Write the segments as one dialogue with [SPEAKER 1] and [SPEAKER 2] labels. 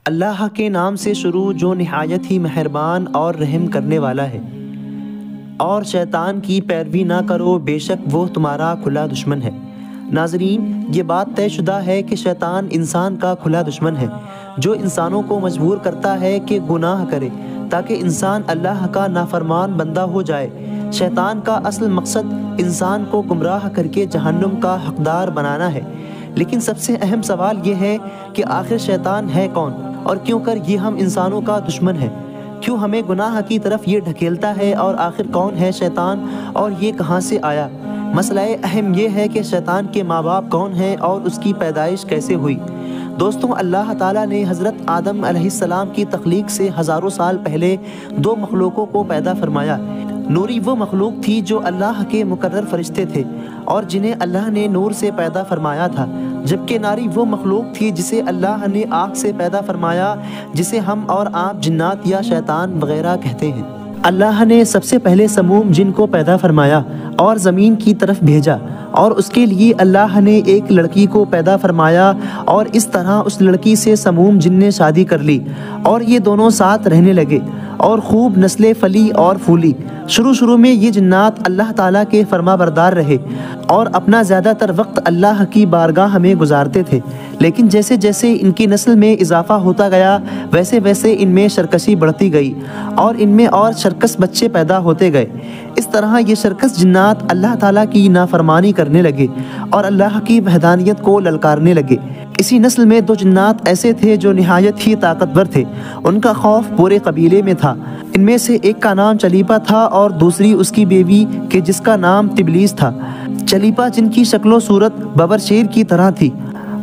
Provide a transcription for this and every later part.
[SPEAKER 1] اللہ کے نام سے شروع جو نہایت ہی مہربان اور رحم کرنے والا ہے۔ اور شیطان کی پیروی نہ کرو، بے شک وہ تمہارا کھلا دشمن ہے۔ ناظرین، یہ بات طے شدہ ہے کہ شیطان انسان کا کھلا دشمن ہے، جو انسانوں کو مجبور کرتا ہے کہ گناہ کرے تاکہ انسان اللہ کا نافرمان بندہ ہو جائے۔ شیطان کا اصل مقصد انسان کو گمراہ کر کے جہنم کا حقدار بنانا ہے۔ لیکن سب سے اہم سوال یہ ہے کہ آخر شیطان ہے کون اور کیوں کر یہ ہم انسانوں کا دشمن ہے؟ کیوں ہمیں گناہ کی طرف یہ ڈھکیلتا ہے؟ اور آخر کون ہے شیطان اور یہ کہاں سے آیا؟ مسئلہ اہم یہ ہے کہ شیطان کے ماں باپ کون ہیں اور اس کی پیدائش کیسے ہوئی؟ دوستوں، اللہ تعالیٰ نے حضرت آدم علیہ السلام کی تخلیق سے ہزاروں سال پہلے دو مخلوقوں کو پیدا فرمایا۔ نوری وہ مخلوق تھی جو اللہ کے مقرر فرشتے تھے اور جنہیں اللہ نے نور سے پیدا فرمایا تھا، جبکہ ناری وہ مخلوق تھی جسے اللہ نے آگ سے پیدا فرمایا، جسے ہم اور آپ جنات یا شیطان وغیرہ کہتے ہیں۔ اللہ نے سب سے پہلے سموم جن کو پیدا فرمایا اور زمین کی طرف بھیجا، اور اس کے لیے اللہ نے ایک لڑکی کو پیدا فرمایا، اور اس طرح اس لڑکی سے سموم جن نے شادی کر لی اور یہ دونوں ساتھ رہنے لگے اور خوب نسلیں پلی اور پھولی۔ شروع میں یہ جنات اللہ تعالیٰ کے فرما بردار رہے اور اپنا زیادہ تر وقت اللہ کی بارگاہ میں گزارتے تھے، لیکن جیسے جیسے ان کی نسل میں اضافہ ہوتا گیا ویسے ویسے ان میں شرکشی بڑھتی گئی اور ان میں اور شرکس بچے پیدا ہوتے گئے۔ اس طرح یہ شرکس جنات اللہ تعالیٰ کی نافرمانی کرنے لگے اور اللہ کی وحدانیت کو للکارنے لگے۔ اسی نسل میں دو جنات ایسے تھے جو نہایت ہی طاقتور تھے، ان کا خوف پورے قبیلے میں تھا۔ ان میں سے ایک کا نام چلیپا تھا اور دوسری اس کی بیوی کہ جس کا نام تبلیس تھا۔ چلیپا جن کی شکل و صورت ببر شیر کی طرح تھی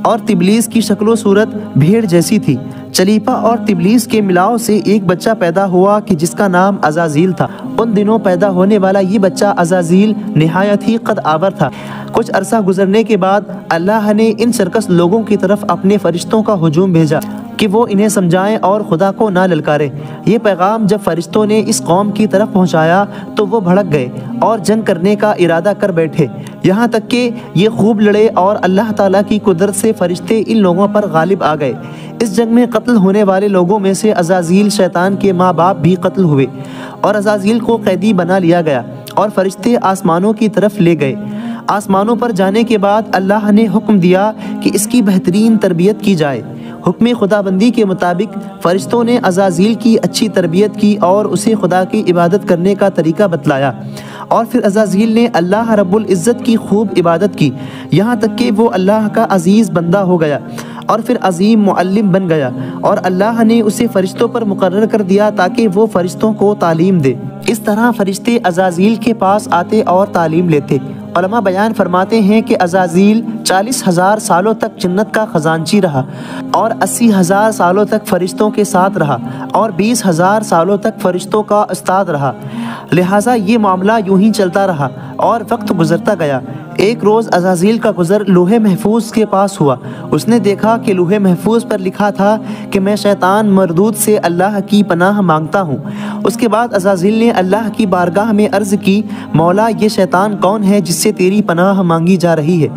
[SPEAKER 1] اور تبلیس کی شکل و صورت بھیڑ جیسی تھی۔ چلیپا اور تبلیس کے ملاؤ سے ایک بچہ پیدا ہوا کہ جس کا نام عزازیل تھا۔ ان دنوں پیدا ہونے والا یہ بچہ عزازیل نہایت ہی قد آور تھا۔ کچھ عرصہ گزرنے کے بعد اللہ نے ان شرکس لوگوں کی طرف اپنے فرشتوں کا ہجوم بھیجا کہ وہ انہیں سمجھائیں اور خدا کو نہ للکاریں۔ یہ پیغام جب فرشتوں نے اس قوم کی طرف پہنچایا تو وہ بھڑک گئے اور جنگ کرنے کا ارادہ کر بیٹھے، یہاں تک کہ یہ خوب لڑے اور اللہ تعالیٰ کی قدرت سے فرشتے ان لوگوں پر غالب آ گئے۔ اس جنگ میں قتل ہونے والے لوگوں میں سے عزازیل شیطان کے ماں باپ بھی قتل ہوئے اور عزازیل کو قیدی بنا لیا گیا اور فرشتے آسمانوں کی طرف لے گئے۔ آسمانوں پر جانے کے بعد اللہ نے حکم دیا کہ اس کی بہترین تربیت کی جائے۔ حکم خداوندی کے مطابق فرشتوں نے عزازیل کی اچھی تربیت کی اور اسے خدا کی عبادت کرنے کا طریقہ بتلایا، اور پھر عزازیل نے اللہ رب العزت کی خوب عبادت کی، یہاں تک کہ وہ اللہ کا عزیز بندہ ہو گیا اور پھر عظیم معلم بن گیا، اور اللہ نے اسے فرشتوں پر مقرر کر دیا تاکہ وہ فرشتوں کو تعلیم دے۔ اس طرح فرشتے عزازیل کے پاس آتے اور تعلیم لیتے۔ علماء بیان فرماتے ہیں کہ عزازیل 40,000 سالوں تک جنت کا خزانچی رہا اور 80,000 سالوں تک فرشتوں کے ساتھ رہا اور 20,000 سالوں تک فرشتوں کا استاد رہا۔ لہٰذا یہ معاملہ یوں ہی چلتا رہا اور وقت گزرتا گیا۔ ایک روز عزازیل کا گزر لوح محفوظ کے پاس ہوا۔ اس نے دیکھا کہ لوح محفوظ پر لکھا تھا کہ میں شیطان مردود سے اللہ کی پناہ مانگتا ہوں۔ اس کے بعد عزازیل نے اللہ کی بارگاہ میں عرض کی، مولا یہ شیطان کون ہے جس سے تیری پناہ مانگی جا رہی ہے؟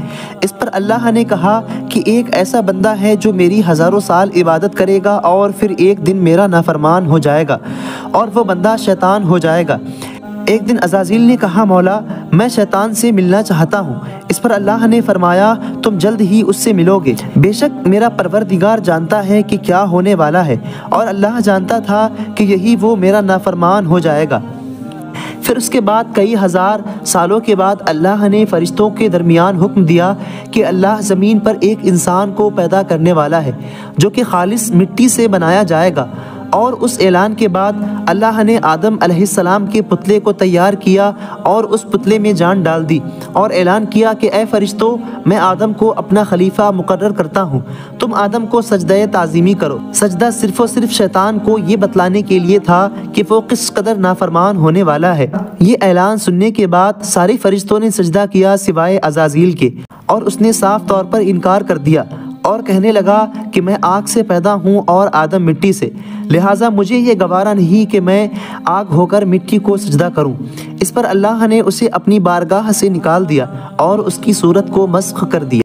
[SPEAKER 1] اس پر اللہ نے کہا کہ ایک ایسا بندہ ہے جو میری ہزاروں سال عبادت کرے گا اور پھر ایک دن میرا نافرمان ہو جائے گا اور وہ بندہ شیطان ہو جائے گا۔ ایک دن عزازیل نے کہا، مولا میں شیطان سے ملنا چاہتا ہوں۔ اس پر اللہ نے فرمایا، تم جلد ہی اس سے ملو گے، بے شک میرا پروردگار جانتا ہے کہ کیا ہونے والا ہے، اور اللہ جانتا تھا کہ یہی وہ میرا نافرمان ہو جائے گا۔ پھر اس کے بعد کئی ہزار سالوں کے بعد اللہ نے فرشتوں کے درمیان حکم دیا کہ اللہ زمین پر ایک انسان کو پیدا کرنے والا ہے جو کہ خالص مٹی سے بنایا جائے گا، اور اس اعلان کے بعد اللہ نے آدم علیہ السلام کے پتلے کو تیار کیا اور اس پتلے میں جان ڈال دی اور اعلان کیا کہ اے فرشتوں، میں آدم کو اپنا خلیفہ مقرر کرتا ہوں، تم آدم کو سجدہ تعظیمی کرو۔ سجدہ صرف و صرف شیطان کو یہ بتلانے کے لیے تھا کہ وہ کس قدر نافرمان ہونے والا ہے۔ یہ اعلان سننے کے بعد سارے فرشتوں نے سجدہ کیا سوائے عزازیل کے، اور اس نے صاف طور پر انکار کر دیا اور کہنے لگا کہ میں آگ سے پیدا ہوں اور آدم مٹی سے، لہٰذا مجھے یہ گوارا نہیں کہ میں آگ ہو کر مٹی کو سجدہ کروں۔ اس پر اللہ نے اسے اپنی بارگاہ سے نکال دیا اور اس کی صورت کو مسخ کر دیا۔